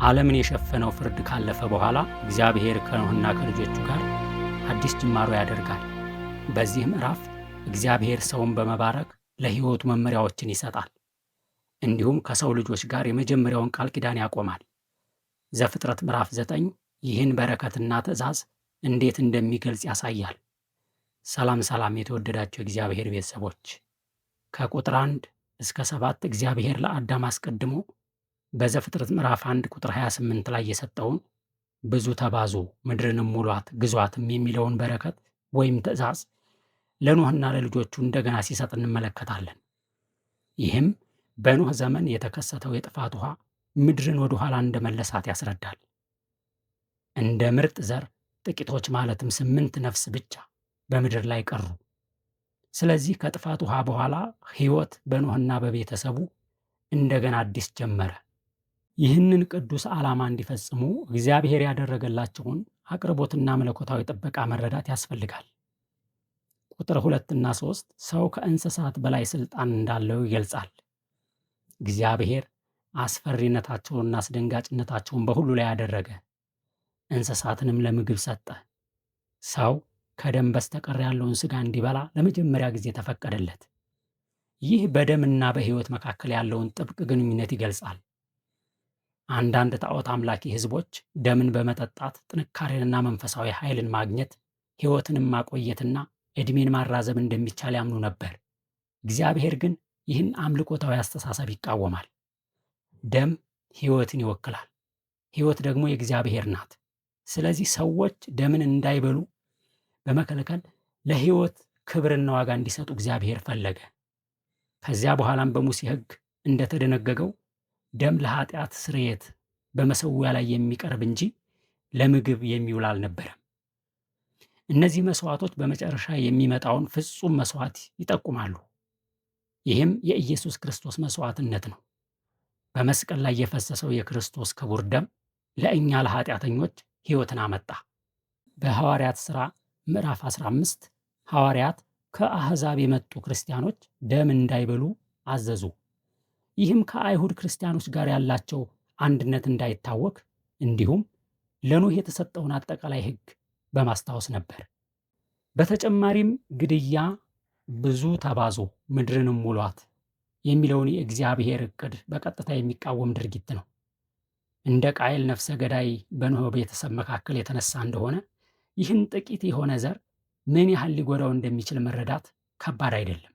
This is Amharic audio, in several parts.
ዓለምን የሸፈነው ፍርድ ካለፈ በኋላ እግዚአብሔር ከኖኅና ከልጆቹ ጋር አዲስ ጅማሮ ያደርጋል። በዚህ ምዕራፍ እግዚአብሔር ሰውን በመባረክ ለሕይወቱ መመሪያዎችን ይሰጣል። እንዲሁም ከሰው ልጆች ጋር የመጀመሪያውን ቃል ኪዳን ያቆማል። ዘፍጥረት ምዕራፍ 9 ይህን በረከትና ትእዛዝ እንዴት እንደሚገልጽ ያሳያል። ሰላም ሰላም! የተወደዳቸው የእግዚአብሔር ቤተሰቦች ከቁጥር 1 እስከ 7 እግዚአብሔር ለአዳም አስቀድሞ በዘፍጥረት ምዕራፍ 1 ቁጥር 28 ላይ የሰጠውን ብዙ ተባዙ ምድርንም ሙሏት ግዟትም የሚለውን በረከት ወይም ትእዛዝ ለኖኅና ለልጆቹ እንደገና ሲሰጥ እንመለከታለን። ይህም በኖኅ ዘመን የተከሰተው የጥፋት ውሃ ምድርን ወደ ኋላ እንደመለሳት ያስረዳል። እንደ ምርጥ ዘር ጥቂቶች ማለትም 8 ነፍስ ብቻ በምድር ላይ ቀሩ። ስለዚህ ከጥፋት ውሃ በኋላ ሕይወት በኖኅና በቤተሰቡ እንደገና አዲስ ጀመረ። ይህንን ቅዱስ ዓላማ እንዲፈጽሙ እግዚአብሔር ያደረገላቸውን አቅርቦትና መለኮታዊ ጥበቃ መረዳት ያስፈልጋል። ቁጥር 2 እና 3 ሰው ከእንስሳት በላይ ስልጣን እንዳለው ይገልጻል። እግዚአብሔር አስፈሪነታቸውንና አስደንጋጭነታቸውን በሁሉ ላይ ያደረገ፣ እንስሳትንም ለምግብ ሰጠ። ሰው ከደም በስተቀር ያለውን ሥጋ እንዲበላ ለመጀመሪያ ጊዜ ተፈቀደለት። ይህ በደምና በሕይወት መካከል ያለውን ጥብቅ ግንኙነት ይገልጻል። አንዳንድ ጣዖት አምላኪ ሕዝቦች ደምን በመጠጣት ጥንካሬንና መንፈሳዊ ኃይልን ማግኘት፣ ሕይወትንም ማቆየትና ዕድሜን ማራዘም እንደሚቻል ያምኑ ነበር። እግዚአብሔር ግን ይህን አምልኮታዊ አስተሳሰብ ይቃወማል። ደም ሕይወትን ይወክላል። ሕይወት ደግሞ የእግዚአብሔር ናት። ስለዚህ ሰዎች ደምን እንዳይበሉ በመከልከል ለሕይወት ክብርና ዋጋ እንዲሰጡ እግዚአብሔር ፈለገ። ከዚያ በኋላም በሙሴ ሕግ እንደተደነገገው ደም ለኃጢአት ስርየት በመሠዊያ ላይ የሚቀርብ እንጂ ለምግብ የሚውል አልነበረም። እነዚህ መስዋዕቶች በመጨረሻ የሚመጣውን ፍጹም መስዋዕት ይጠቁማሉ። ይህም የኢየሱስ ክርስቶስ መስዋዕትነት ነው። በመስቀል ላይ የፈሰሰው የክርስቶስ ክቡር ደም ለእኛ ለኃጢአተኞች ሕይወትን አመጣ። በሐዋርያት ሥራ ምዕራፍ 15 ሐዋርያት ከአሕዛብ የመጡ ክርስቲያኖች ደም እንዳይበሉ አዘዙ። ይህም ከአይሁድ ክርስቲያኖች ጋር ያላቸው አንድነት እንዳይታወክ እንዲሁም ለኖኅ የተሰጠውን አጠቃላይ ሕግ በማስታወስ ነበር። በተጨማሪም ግድያ፣ ብዙ ተባዙ ምድርንም ሙሏት የሚለውን የእግዚአብሔር ዕቅድ በቀጥታ የሚቃወም ድርጊት ነው። እንደ ቃየል ነፍሰ ገዳይ በኖኅ ቤተሰብ መካከል የተነሳ እንደሆነ ይህን ጥቂት የሆነ ዘር ምን ያህል ሊጎዳው እንደሚችል መረዳት ከባድ አይደለም።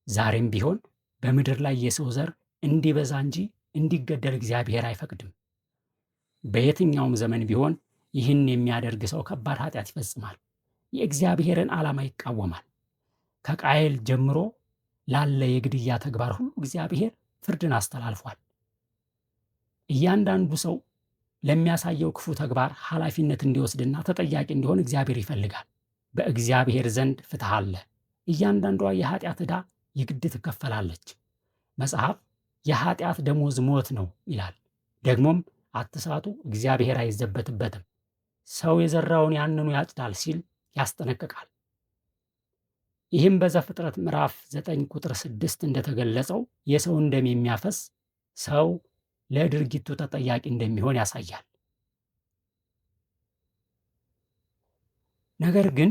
ዛሬም ቢሆን በምድር ላይ የሰው ዘር እንዲበዛ እንጂ እንዲገደል እግዚአብሔር አይፈቅድም። በየትኛውም ዘመን ቢሆን ይህን የሚያደርግ ሰው ከባድ ኃጢአት ይፈጽማል፣ የእግዚአብሔርን ዓላማ ይቃወማል። ከቃየል ጀምሮ ላለ የግድያ ተግባር ሁሉ እግዚአብሔር ፍርድን አስተላልፏል። እያንዳንዱ ሰው ለሚያሳየው ክፉ ተግባር ኃላፊነት እንዲወስድና ተጠያቂ እንዲሆን እግዚአብሔር ይፈልጋል። በእግዚአብሔር ዘንድ ፍትሕ አለ። እያንዳንዷ የኃጢአት ዕዳ የግድ ትከፈላለች። መጽሐፍ የኃጢአት ደሞዝ ሞት ነው ይላል። ደግሞም አትሳቱ፣ እግዚአብሔር አይዘበትበትም፣ ሰው የዘራውን ያንኑ ያጭዳል ሲል ያስጠነቅቃል። ይህም በዘፍጥረት ምዕራፍ 9 ቁጥር 6 እንደተገለጸው የሰውን ደም የሚያፈስ ሰው ለድርጊቱ ተጠያቂ እንደሚሆን ያሳያል። ነገር ግን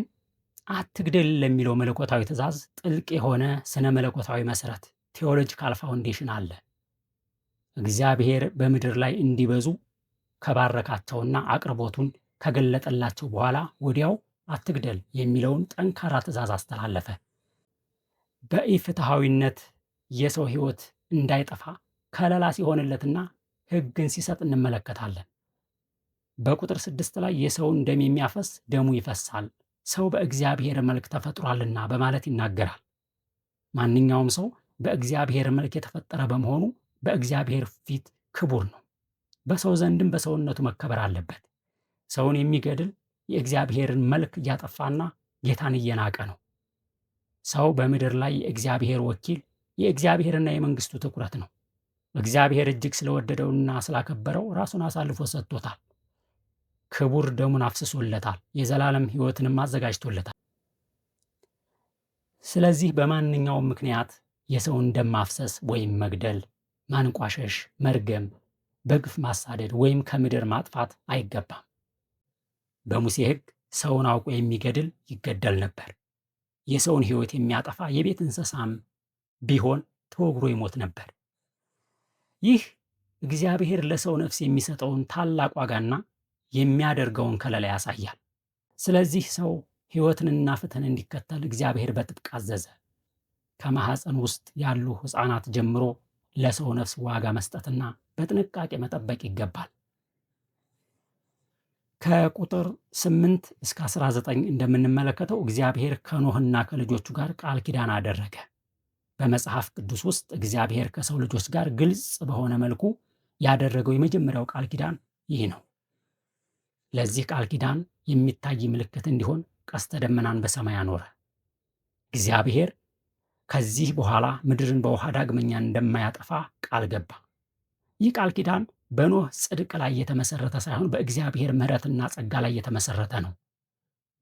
አትግደል ለሚለው መለኮታዊ ትእዛዝ ጥልቅ የሆነ ስነ መለኮታዊ መሰረት ቴዎሎጂካል ፋውንዴሽን አለ። እግዚአብሔር በምድር ላይ እንዲበዙ ከባረካቸውና አቅርቦቱን ከገለጠላቸው በኋላ ወዲያው አትግደል የሚለውን ጠንካራ ትእዛዝ አስተላለፈ። በኢፍትሐዊነት የሰው ሕይወት እንዳይጠፋ ከለላ ሲሆንለትና ሕግን ሲሰጥ እንመለከታለን። በቁጥር 6 ላይ የሰውን ደም የሚያፈስ ደሙ ይፈሳል፣ ሰው በእግዚአብሔር መልክ ተፈጥሯልና በማለት ይናገራል። ማንኛውም ሰው በእግዚአብሔር መልክ የተፈጠረ በመሆኑ በእግዚአብሔር ፊት ክቡር ነው። በሰው ዘንድም በሰውነቱ መከበር አለበት። ሰውን የሚገድል የእግዚአብሔርን መልክ እያጠፋና ጌታን እየናቀ ነው። ሰው በምድር ላይ የእግዚአብሔር ወኪል፣ የእግዚአብሔርና የመንግስቱ ትኩረት ነው። እግዚአብሔር እጅግ ስለወደደውና ስላከበረው ራሱን አሳልፎ ሰጥቶታል። ክቡር ደሙን አፍስሶለታል፣ የዘላለም ሕይወትንም አዘጋጅቶለታል። ስለዚህ በማንኛውም ምክንያት የሰውን ደም ማፍሰስ ወይም መግደል፣ ማንቋሸሽ፣ መርገም በግፍ ማሳደድ ወይም ከምድር ማጥፋት አይገባም። በሙሴ ሕግ ሰውን አውቆ የሚገድል ይገደል ነበር። የሰውን ሕይወት የሚያጠፋ የቤት እንስሳም ቢሆን ተወግሮ ይሞት ነበር። ይህ እግዚአብሔር ለሰው ነፍስ የሚሰጠውን ታላቅ ዋጋና የሚያደርገውን ከለላ ያሳያል። ስለዚህ ሰው ሕይወትንና ፍትህን እንዲከተል እግዚአብሔር በጥብቅ አዘዘ። ከማኅፀን ውስጥ ያሉ ሕፃናት ጀምሮ ለሰው ነፍስ ዋጋ መስጠትና በጥንቃቄ መጠበቅ ይገባል። ከቁጥር 8 እስከ 19 እንደምንመለከተው እግዚአብሔር ከኖህና ከልጆቹ ጋር ቃል ኪዳን አደረገ። በመጽሐፍ ቅዱስ ውስጥ እግዚአብሔር ከሰው ልጆች ጋር ግልጽ በሆነ መልኩ ያደረገው የመጀመሪያው ቃል ኪዳን ይህ ነው። ለዚህ ቃል ኪዳን የሚታይ ምልክት እንዲሆን ቀስተ ደመናን በሰማይ አኖረ። እግዚአብሔር ከዚህ በኋላ ምድርን በውሃ ዳግመኛ እንደማያጠፋ ቃል ገባ። ይህ ቃል ኪዳን በኖህ ጽድቅ ላይ የተመሰረተ ሳይሆን በእግዚአብሔር ምሕረትና ጸጋ ላይ የተመሰረተ ነው።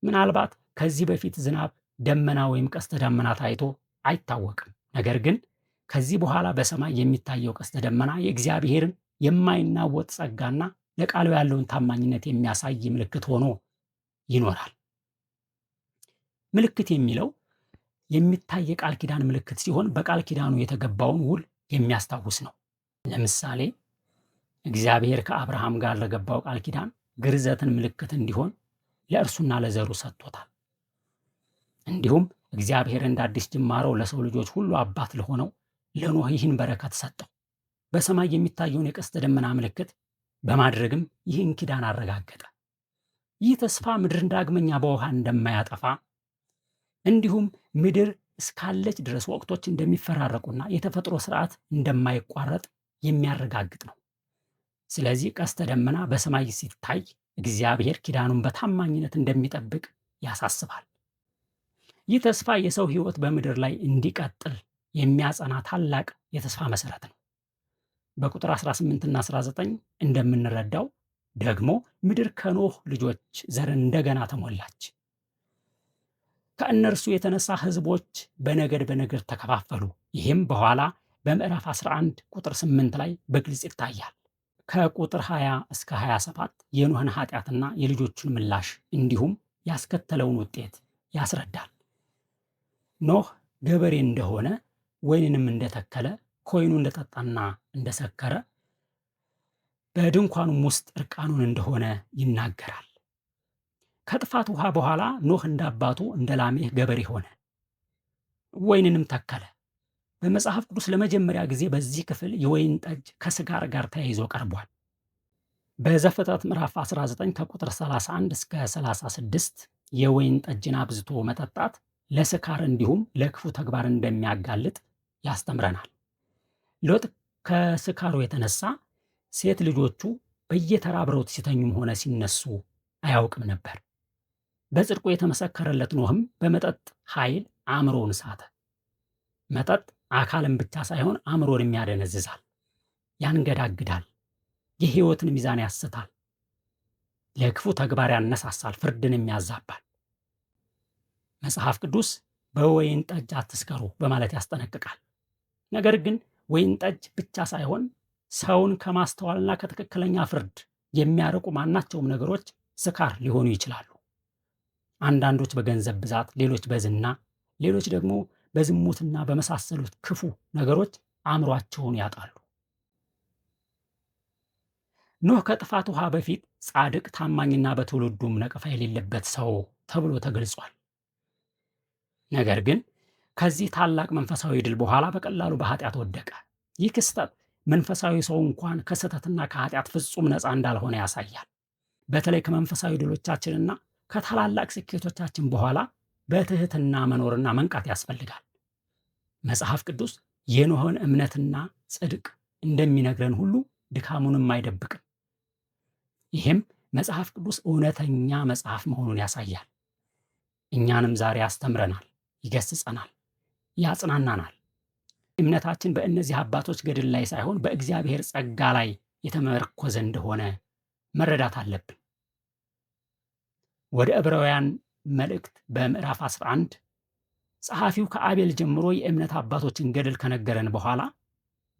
ምናልባት ከዚህ በፊት ዝናብ፣ ደመና ወይም ቀስተ ደመና ታይቶ አይታወቅም። ነገር ግን ከዚህ በኋላ በሰማይ የሚታየው ቀስተ ደመና የእግዚአብሔርን የማይናወጥ ጸጋና ለቃሉ ያለውን ታማኝነት የሚያሳይ ምልክት ሆኖ ይኖራል። ምልክት የሚለው የሚታይ የቃል ኪዳን ምልክት ሲሆን በቃል ኪዳኑ የተገባውን ውል የሚያስታውስ ነው። ለምሳሌ እግዚአብሔር ከአብርሃም ጋር ለገባው ቃል ኪዳን ግርዘትን ምልክት እንዲሆን ለእርሱና ለዘሩ ሰጥቶታል። እንዲሁም እግዚአብሔር እንደ አዲስ ጅማሮ ለሰው ልጆች ሁሉ አባት ለሆነው ለኖህ ይህን በረከት ሰጠው። በሰማይ የሚታየውን የቀስተ ደመና ምልክት በማድረግም ይህን ኪዳን አረጋገጠ። ይህ ተስፋ ምድርን ዳግመኛ በውሃ እንደማያጠፋ እንዲሁም ምድር እስካለች ድረስ ወቅቶች እንደሚፈራረቁና የተፈጥሮ ስርዓት እንደማይቋረጥ የሚያረጋግጥ ነው። ስለዚህ ቀስተ ደመና በሰማይ ሲታይ እግዚአብሔር ኪዳኑን በታማኝነት እንደሚጠብቅ ያሳስባል። ይህ ተስፋ የሰው ሕይወት በምድር ላይ እንዲቀጥል የሚያጸና ታላቅ የተስፋ መሰረት ነው። በቁጥር 18 እና 19 እንደምንረዳው ደግሞ ምድር ከኖህ ልጆች ዘር እንደገና ተሞላች። ከእነርሱ የተነሳ ሕዝቦች በነገድ በነገድ ተከፋፈሉ። ይህም በኋላ በምዕራፍ 11 ቁጥር 8 ላይ በግልጽ ይታያል። ከቁጥር 20 እስከ 27 የኖህን ኃጢአትና የልጆቹን ምላሽ እንዲሁም ያስከተለውን ውጤት ያስረዳል። ኖህ ገበሬ እንደሆነ፣ ወይንንም እንደተከለ፣ ከወይኑ እንደጠጣና እንደሰከረ፣ በድንኳኑም ውስጥ እርቃኑን እንደሆነ ይናገራል። ከጥፋት ውሃ በኋላ ኖህ እንደ አባቱ እንደ ላሜህ ገበሬ ሆነ፣ ወይንንም ተከለ። በመጽሐፍ ቅዱስ ለመጀመሪያ ጊዜ በዚህ ክፍል የወይን ጠጅ ከስጋር ጋር ተያይዞ ቀርቧል። በዘፍጥረት ምዕራፍ 19 ከቁጥር 31 እስከ 36 የወይን ጠጅን አብዝቶ መጠጣት ለስካር እንዲሁም ለክፉ ተግባር እንደሚያጋልጥ ያስተምረናል። ሎጥ ከስካሩ የተነሳ ሴት ልጆቹ በየተራ አብረውት ሲተኙም ሆነ ሲነሱ አያውቅም ነበር። በጽድቁ የተመሰከረለት ኖህም በመጠጥ ኃይል አእምሮውን ሳተ። መጠጥ አካልን ብቻ ሳይሆን አእምሮንም ያደነዝዛል፣ ያንገዳግዳል፣ የሕይወትን ሚዛን ያስታል፣ ለክፉ ተግባር ያነሳሳል፣ ፍርድንም ያዛባል። መጽሐፍ ቅዱስ በወይን ጠጅ አትስከሩ በማለት ያስጠነቅቃል። ነገር ግን ወይን ጠጅ ብቻ ሳይሆን ሰውን ከማስተዋልና ከትክክለኛ ፍርድ የሚያርቁ ማናቸውም ነገሮች ስካር ሊሆኑ ይችላሉ። አንዳንዶች በገንዘብ ብዛት፣ ሌሎች በዝና፣ ሌሎች ደግሞ በዝሙትና በመሳሰሉት ክፉ ነገሮች አእምሯቸውን ያጣሉ። ኖህ ከጥፋት ውሃ በፊት ጻድቅ፣ ታማኝና በትውልዱም ነቀፋ የሌለበት ሰው ተብሎ ተገልጿል። ነገር ግን ከዚህ ታላቅ መንፈሳዊ ድል በኋላ በቀላሉ በኃጢአት ወደቀ። ይህ ክስተት መንፈሳዊ ሰው እንኳን ከስህተትና ከኃጢአት ፍጹም ነፃ እንዳልሆነ ያሳያል። በተለይ ከመንፈሳዊ ድሎቻችንና ከታላላቅ ስኬቶቻችን በኋላ በትህትና መኖርና መንቃት ያስፈልጋል። መጽሐፍ ቅዱስ የኖህን እምነትና ጽድቅ እንደሚነግረን ሁሉ ድካሙንም አይደብቅም። ይህም መጽሐፍ ቅዱስ እውነተኛ መጽሐፍ መሆኑን ያሳያል። እኛንም ዛሬ ያስተምረናል፣ ይገስጸናል፣ ያጽናናናል። እምነታችን በእነዚህ አባቶች ገድል ላይ ሳይሆን በእግዚአብሔር ጸጋ ላይ የተመረኮዘ እንደሆነ መረዳት አለብን። ወደ ዕብራውያን መልእክት በምዕራፍ 11 ጸሐፊው ከአቤል ጀምሮ የእምነት አባቶችን ገድል ከነገረን በኋላ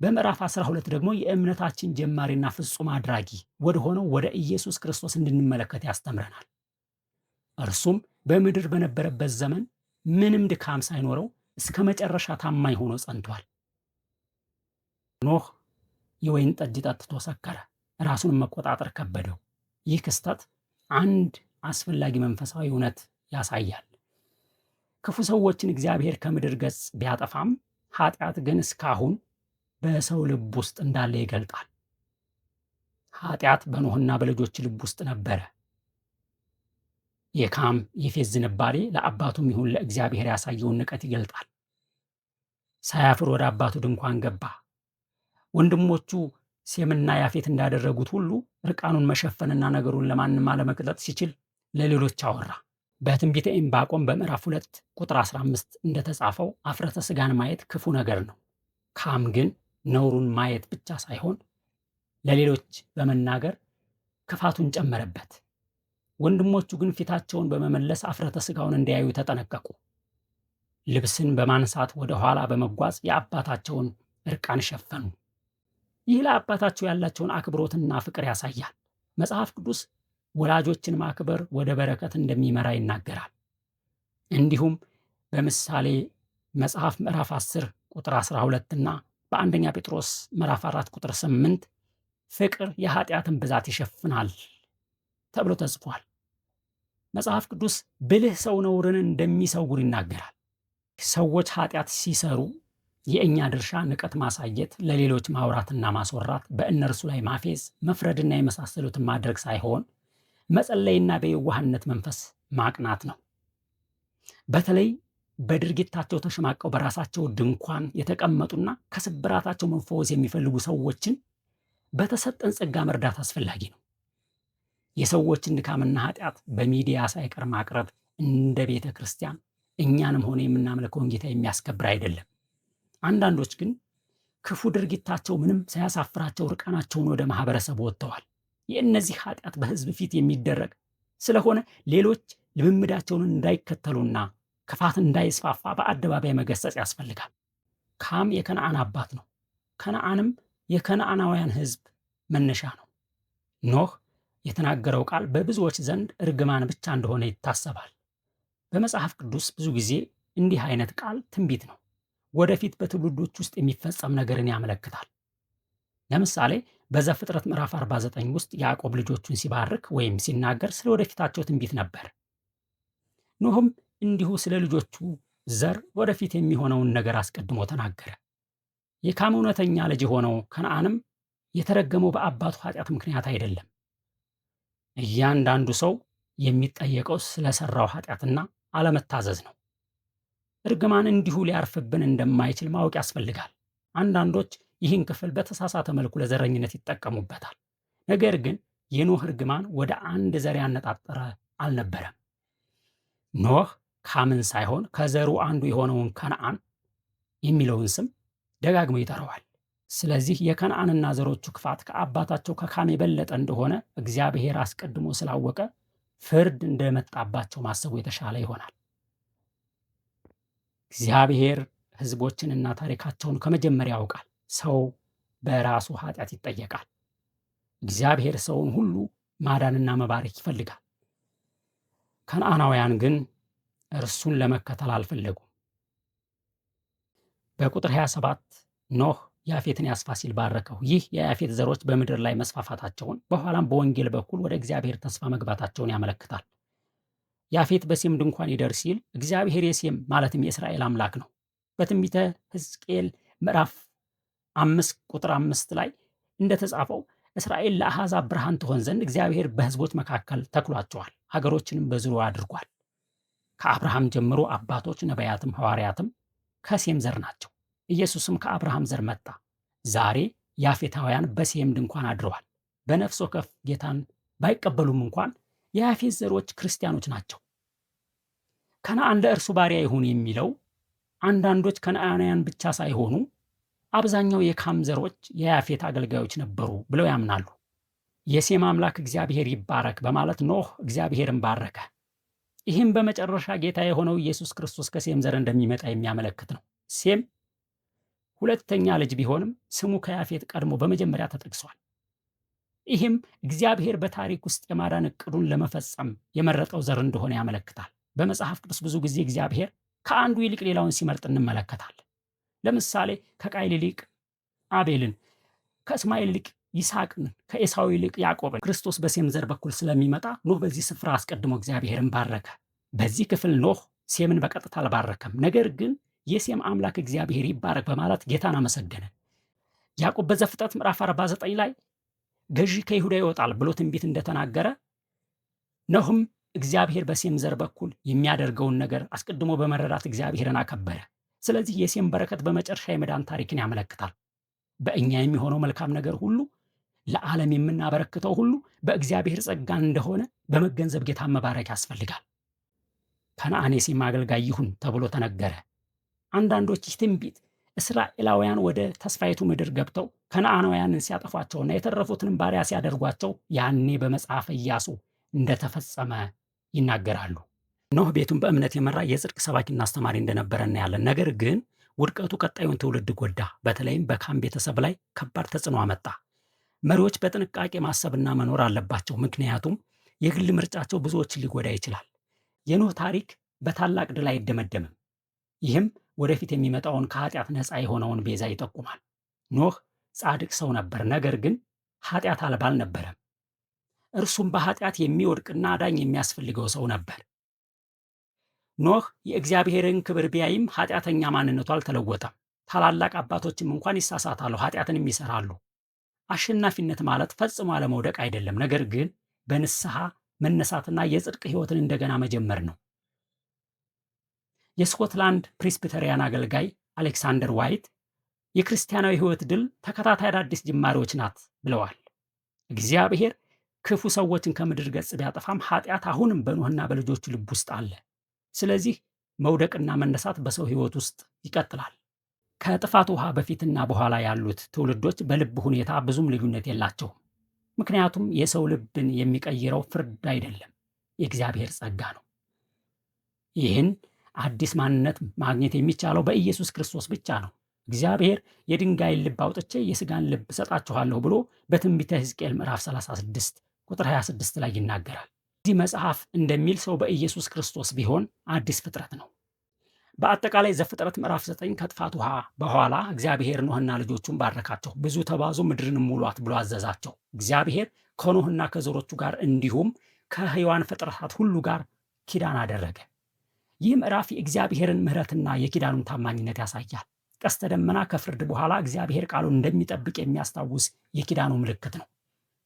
በምዕራፍ 12 ደግሞ የእምነታችን ጀማሪና ፍጹም አድራጊ ወደ ሆነው ወደ ኢየሱስ ክርስቶስ እንድንመለከት ያስተምረናል። እርሱም በምድር በነበረበት ዘመን ምንም ድካም ሳይኖረው እስከ መጨረሻ ታማኝ ሆኖ ጸንቷል። ኖህ የወይን ጠጅ ጠጥቶ ሰከረ፣ ራሱን መቆጣጠር ከበደው። ይህ ክስተት አንድ አስፈላጊ መንፈሳዊ እውነት ያሳያል። ክፉ ሰዎችን እግዚአብሔር ከምድር ገጽ ቢያጠፋም ኃጢአት ግን እስካሁን በሰው ልብ ውስጥ እንዳለ ይገልጣል። ኃጢአት በኖህና በልጆች ልብ ውስጥ ነበረ። የካም የፌዝ ዝንባሌ ለአባቱም ይሁን ለእግዚአብሔር ያሳየውን ንቀት ይገልጣል። ሳያፍር ወደ አባቱ ድንኳን ገባ። ወንድሞቹ ሴምና ያፌት እንዳደረጉት ሁሉ እርቃኑን መሸፈንና ነገሩን ለማንም አለመግለጥ ሲችል ለሌሎች አወራ። በትንቢተ ዕንባቆም በምዕራፍ 2 ቁጥር 15 እንደተጻፈው አፍረተ ሥጋን ማየት ክፉ ነገር ነው። ካም ግን ነውሩን ማየት ብቻ ሳይሆን ለሌሎች በመናገር ክፋቱን ጨመረበት። ወንድሞቹ ግን ፊታቸውን በመመለስ አፍረተ ሥጋውን እንዲያዩ ተጠነቀቁ። ልብስን በማንሳት ወደ ኋላ በመጓዝ የአባታቸውን እርቃን ሸፈኑ። ይህ ለአባታቸው ያላቸውን አክብሮትና ፍቅር ያሳያል። መጽሐፍ ቅዱስ ወላጆችን ማክበር ወደ በረከት እንደሚመራ ይናገራል። እንዲሁም በምሳሌ መጽሐፍ ምዕራፍ 10 ቁጥር 12 እና በአንደኛ ጴጥሮስ ምዕራፍ 4 ቁጥር 8 ፍቅር የኃጢአትን ብዛት ይሸፍናል ተብሎ ተጽፏል። መጽሐፍ ቅዱስ ብልህ ሰው ነውርን እንደሚሰውር ይናገራል። ሰዎች ኃጢአት ሲሰሩ የእኛ ድርሻ ንቀት ማሳየት፣ ለሌሎች ማውራትና ማስወራት፣ በእነርሱ ላይ ማፌዝ፣ መፍረድና የመሳሰሉትን ማድረግ ሳይሆን መጸለይና በየዋህነት መንፈስ ማቅናት ነው። በተለይ በድርጊታቸው ተሸማቀው በራሳቸው ድንኳን የተቀመጡና ከስብራታቸው መፈወስ የሚፈልጉ ሰዎችን በተሰጠን ጸጋ መርዳት አስፈላጊ ነው። የሰዎችን ድካምና ኃጢአት በሚዲያ ሳይቀር ማቅረብ እንደ ቤተ ክርስቲያን እኛንም ሆነ የምናመልከውን ጌታ የሚያስከብር አይደለም። አንዳንዶች ግን ክፉ ድርጊታቸው ምንም ሳያሳፍራቸው እርቃናቸውን ወደ ማህበረሰብ ወጥተዋል። የእነዚህ ኃጢአት በሕዝብ ፊት የሚደረግ ስለሆነ ሌሎች ልምምዳቸውን እንዳይከተሉና ክፋት እንዳይስፋፋ በአደባባይ መገሰጽ ያስፈልጋል። ካም የከነዓን አባት ነው። ከነዓንም የከነዓናውያን ሕዝብ መነሻ ነው። ኖህ የተናገረው ቃል በብዙዎች ዘንድ እርግማን ብቻ እንደሆነ ይታሰባል። በመጽሐፍ ቅዱስ ብዙ ጊዜ እንዲህ አይነት ቃል ትንቢት ነው። ወደፊት በትውልዶች ውስጥ የሚፈጸም ነገርን ያመለክታል። ለምሳሌ በዘፍጥረት ምዕራፍ 49 ውስጥ ያዕቆብ ልጆቹን ሲባርክ ወይም ሲናገር ስለ ወደፊታቸው ትንቢት ነበር። ኖህም እንዲሁ ስለ ልጆቹ ዘር ወደፊት የሚሆነውን ነገር አስቀድሞ ተናገረ። የካም እውነተኛ ልጅ የሆነው ከነዓንም የተረገመው በአባቱ ኃጢአት ምክንያት አይደለም። እያንዳንዱ ሰው የሚጠየቀው ስለሰራው ኃጢአትና አለመታዘዝ ነው። እርግማን እንዲሁ ሊያርፍብን እንደማይችል ማወቅ ያስፈልጋል። አንዳንዶች ይህን ክፍል በተሳሳተ መልኩ ለዘረኝነት ይጠቀሙበታል። ነገር ግን የኖህ እርግማን ወደ አንድ ዘር ያነጣጠረ አልነበረም። ኖህ ካምን ሳይሆን ከዘሩ አንዱ የሆነውን ከነዓን የሚለውን ስም ደጋግሞ ይጠራዋል። ስለዚህ የከነዓንና ዘሮቹ ክፋት ከአባታቸው ከካም የበለጠ እንደሆነ እግዚአብሔር አስቀድሞ ስላወቀ ፍርድ እንደመጣባቸው ማሰቡ የተሻለ ይሆናል። እግዚአብሔር ሕዝቦችንና ታሪካቸውን ከመጀመሪያ ያውቃል። ሰው በራሱ ኃጢአት ይጠየቃል። እግዚአብሔር ሰውን ሁሉ ማዳንና መባረክ ይፈልጋል። ከነዓናውያን ግን እርሱን ለመከተል አልፈለጉም። በቁጥር 27 ኖህ ያፌትን ያስፋ ሲል ባረከው። ይህ የያፌት ዘሮች በምድር ላይ መስፋፋታቸውን በኋላም በወንጌል በኩል ወደ እግዚአብሔር ተስፋ መግባታቸውን ያመለክታል። ያፌት በሴም ድንኳን ይደር ሲል እግዚአብሔር የሴም ማለትም የእስራኤል አምላክ ነው። በትንቢተ ሕዝቅኤል ምዕራፍ 5 ቁጥር 5 ላይ እንደተጻፈው እስራኤል ለአሕዛብ ብርሃን ትሆን ዘንድ እግዚአብሔር በሕዝቦች መካከል ተክሏቸዋል፣ ሀገሮችንም በዙሪያው አድርጓል። ከአብርሃም ጀምሮ አባቶች ነቢያትም ሐዋርያትም ከሴም ዘር ናቸው። ኢየሱስም ከአብርሃም ዘር መጣ። ዛሬ ያፌታውያን በሴም ድንኳን አድረዋል። በነፍስ ወከፍ ጌታን ባይቀበሉም እንኳን የያፌት ዘሮች ክርስቲያኖች ናቸው። ከነዓን ለእርሱ ባሪያ ይሁን የሚለው አንዳንዶች ከነዓናውያን ብቻ ሳይሆኑ አብዛኛው የካም ዘሮች የያፌት አገልጋዮች ነበሩ ብለው ያምናሉ። የሴም አምላክ እግዚአብሔር ይባረክ በማለት ኖህ እግዚአብሔርን ባረከ። ይህም በመጨረሻ ጌታ የሆነው ኢየሱስ ክርስቶስ ከሴም ዘር እንደሚመጣ የሚያመለክት ነው። ሴም ሁለተኛ ልጅ ቢሆንም ስሙ ከያፌት ቀድሞ በመጀመሪያ ተጠቅሷል። ይህም እግዚአብሔር በታሪክ ውስጥ የማዳን እቅዱን ለመፈጸም የመረጠው ዘር እንደሆነ ያመለክታል። በመጽሐፍ ቅዱስ ብዙ ጊዜ እግዚአብሔር ከአንዱ ይልቅ ሌላውን ሲመርጥ እንመለከታለን። ለምሳሌ ከቃይል ይልቅ አቤልን፣ ከእስማኤል ይልቅ ይስሐቅን፣ ከኤሳው ይልቅ ያዕቆብን። ክርስቶስ በሴም ዘር በኩል ስለሚመጣ ኖህ በዚህ ስፍራ አስቀድሞ እግዚአብሔርን ባረከ። በዚህ ክፍል ኖህ ሴምን በቀጥታ አልባረከም፣ ነገር ግን የሴም አምላክ እግዚአብሔር ይባረክ በማለት ጌታን አመሰገነ። ያዕቆብ በዘፍጥረት ምዕራፍ 49 ላይ ገዢ ከይሁዳ ይወጣል ብሎ ትንቢት እንደተናገረ ኖህም እግዚአብሔር በሴም ዘር በኩል የሚያደርገውን ነገር አስቀድሞ በመረዳት እግዚአብሔርን አከበረ። ስለዚህ የሴም በረከት በመጨረሻ የመዳን ታሪክን ያመለክታል። በእኛ የሚሆነው መልካም ነገር ሁሉ፣ ለዓለም የምናበረክተው ሁሉ በእግዚአብሔር ጸጋ እንደሆነ በመገንዘብ ጌታን መባረክ ያስፈልጋል። ከነዓን የሴም አገልጋይ ይሁን ተብሎ ተነገረ። አንዳንዶች ይህ ትንቢት እስራኤላውያን ወደ ተስፋይቱ ምድር ገብተው ከነዓናውያንን ሲያጠፏቸውና የተረፉትንም ባሪያ ሲያደርጓቸው ያኔ በመጽሐፈ ኢያሱ እንደተፈጸመ ይናገራሉ። ኖህ ቤቱን በእምነት የመራ የጽድቅ ሰባኪና አስተማሪ እንደነበረ እናያለን። ነገር ግን ውድቀቱ ቀጣዩን ትውልድ ጎዳ። በተለይም በካም ቤተሰብ ላይ ከባድ ተጽዕኖ አመጣ። መሪዎች በጥንቃቄ ማሰብና መኖር አለባቸው፣ ምክንያቱም የግል ምርጫቸው ብዙዎችን ሊጎዳ ይችላል። የኖህ ታሪክ በታላቅ ድል አይደመደምም። ይህም ወደፊት የሚመጣውን ከኃጢአት ነፃ የሆነውን ቤዛ ይጠቁማል። ኖህ ጻድቅ ሰው ነበር፣ ነገር ግን ኃጢአት አልባ አልነበረም። እርሱም በኃጢአት የሚወድቅና አዳኝ የሚያስፈልገው ሰው ነበር። ኖህ የእግዚአብሔርን ክብር ቢያይም ኃጢአተኛ ማንነቱ አልተለወጠም። ታላላቅ አባቶችም እንኳን ይሳሳታሉ፣ ኃጢአትንም ይሰራሉ። አሸናፊነት ማለት ፈጽሞ አለመውደቅ አይደለም፣ ነገር ግን በንስሐ መነሳትና የጽድቅ ሕይወትን እንደገና መጀመር ነው። የስኮትላንድ ፕሬስቢተሪያን አገልጋይ አሌክሳንደር ዋይት የክርስቲያናዊ ሕይወት ድል ተከታታይ አዳዲስ ጅማሬዎች ናት ብለዋል። እግዚአብሔር ክፉ ሰዎችን ከምድር ገጽ ቢያጠፋም ኃጢአት አሁንም በኖህና በልጆቹ ልብ ውስጥ አለ። ስለዚህ መውደቅና መነሳት በሰው ሕይወት ውስጥ ይቀጥላል። ከጥፋት ውሃ በፊትና በኋላ ያሉት ትውልዶች በልብ ሁኔታ ብዙም ልዩነት የላቸውም። ምክንያቱም የሰው ልብን የሚቀይረው ፍርድ አይደለም፣ የእግዚአብሔር ጸጋ ነው። ይህን አዲስ ማንነት ማግኘት የሚቻለው በኢየሱስ ክርስቶስ ብቻ ነው። እግዚአብሔር የድንጋይን ልብ አውጥቼ የሥጋን ልብ እሰጣችኋለሁ ብሎ በትንቢተ ሕዝቅኤል ምዕራፍ 36 ቁጥር 26 ላይ ይናገራል። እዚህ መጽሐፍ እንደሚል ሰው በኢየሱስ ክርስቶስ ቢሆን አዲስ ፍጥረት ነው። በአጠቃላይ ዘፍጥረት ምዕራፍ 9 ከጥፋት ውሃ በኋላ እግዚአብሔር ኖህና ልጆቹን ባረካቸው፣ ብዙ ተባዙ፣ ምድርን ሙሏት ብሎ አዘዛቸው። እግዚአብሔር ከኖህና ከዘሮቹ ጋር እንዲሁም ከሕያዋን ፍጥረታት ሁሉ ጋር ኪዳን አደረገ። ይህ ምዕራፍ የእግዚአብሔርን ምሕረትና የኪዳኑን ታማኝነት ያሳያል። ቀስተ ደመና ከፍርድ በኋላ እግዚአብሔር ቃሉን እንደሚጠብቅ የሚያስታውስ የኪዳኑ ምልክት ነው።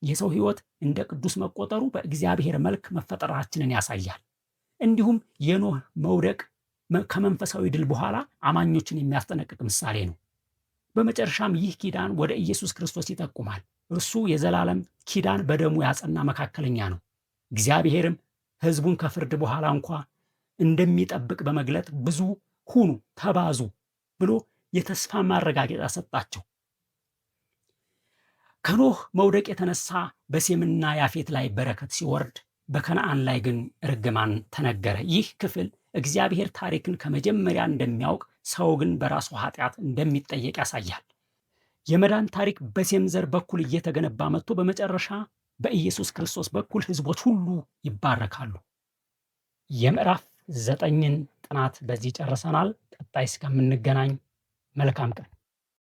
የሰው ሕይወት እንደ ቅዱስ መቆጠሩ በእግዚአብሔር መልክ መፈጠራችንን ያሳያል። እንዲሁም የኖህ መውደቅ ከመንፈሳዊ ድል በኋላ አማኞችን የሚያስጠነቅቅ ምሳሌ ነው። በመጨረሻም ይህ ኪዳን ወደ ኢየሱስ ክርስቶስ ይጠቁማል። እርሱ የዘላለም ኪዳን በደሙ ያጸና መካከለኛ ነው። እግዚአብሔርም ሕዝቡን ከፍርድ በኋላ እንኳ እንደሚጠብቅ በመግለጥ ብዙ ሁኑ፣ ተባዙ ብሎ የተስፋ ማረጋገጫ ሰጣቸው። ከኖህ መውደቅ የተነሳ በሴምና ያፌት ላይ በረከት ሲወርድ፣ በከነዓን ላይ ግን ርግማን ተነገረ። ይህ ክፍል እግዚአብሔር ታሪክን ከመጀመሪያ እንደሚያውቅ፣ ሰው ግን በራሱ ኃጢአት እንደሚጠየቅ ያሳያል። የመዳን ታሪክ በሴም ዘር በኩል እየተገነባ መጥቶ በመጨረሻ በኢየሱስ ክርስቶስ በኩል ሕዝቦች ሁሉ ይባረካሉ። የምዕራፍ 9ን ጥናት በዚህ ጨርሰናል። ቀጣይ እስከምንገናኝ መልካም ቀን።